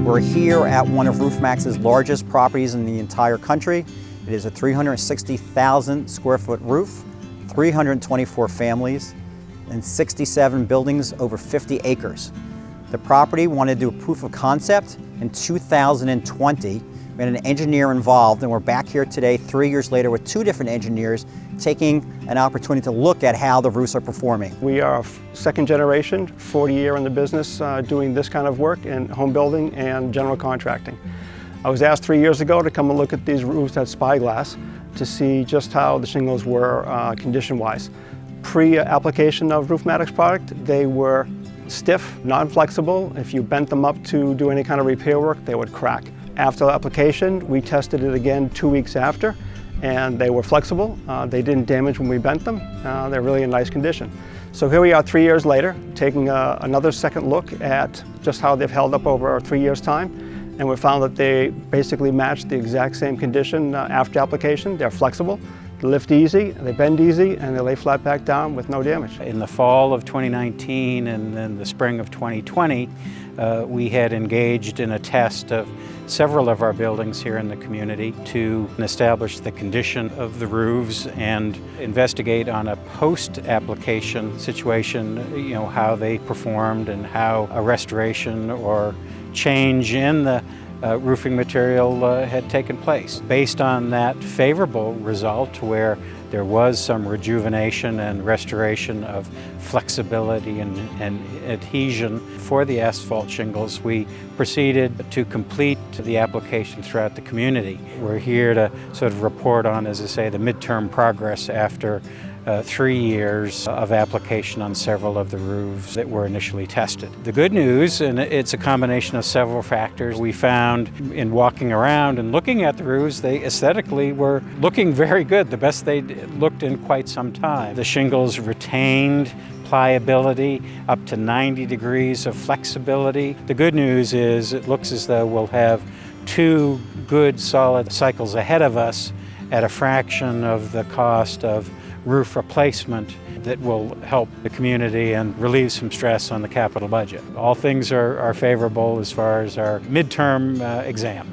We're here at one of Maxx's largest properties in the entire country. It is a 360,000 square foot roof, 324 families, and 67 buildings over 50 acres. The property wanted to do a proof of concept in 2020. We had an engineer involved, and we're back here today 3 years later with two different engineers taking an opportunity to look at how the roofs are performing. We are second generation, 40 year in the business doing this kind of work in home building and general contracting. I was asked 3 years ago to come and look at these roofs at Spyglass to see just how the shingles were condition-wise. Pre-application of Maxx product, they were stiff, non-flexible. If you bent them up to do any kind of repair work, they would crack. After application, we tested it again 2 weeks after, and they were flexible. They didn't damage when we bent them. They're really in nice condition. So here we are 3 years later, taking another second look at just how they've held up over 3 years' time. And we found that they basically match the exact same condition after application. They're flexible, they lift easy, they bend easy, and they lay flat back down with no damage. In the fall of 2019 and then the spring of 2020, we had engaged in a test of several of our buildings here in the community to establish the condition of the roofs and investigate on a post-application situation, how they performed and how a restoration or change in the roofing material had taken place. Based on that favorable result, where there was some rejuvenation and restoration of flexibility and adhesion for the asphalt shingles, we proceeded to complete the application throughout the community. We're here to sort of report on, as I say, the midterm progress after 3 years of application on several of the roofs that were initially tested. The good news, and it's a combination of several factors, we found in walking around and looking at the roofs, they aesthetically were looking very good, the best they'd looked in quite some time. The shingles retained pliability, up to 90 degrees of flexibility. The good news is it looks as though we'll have 2 good solid cycles ahead of us at a fraction of the cost of roof replacement that will help the community and relieve some stress on the capital budget. All things are favorable as far as our midterm exam.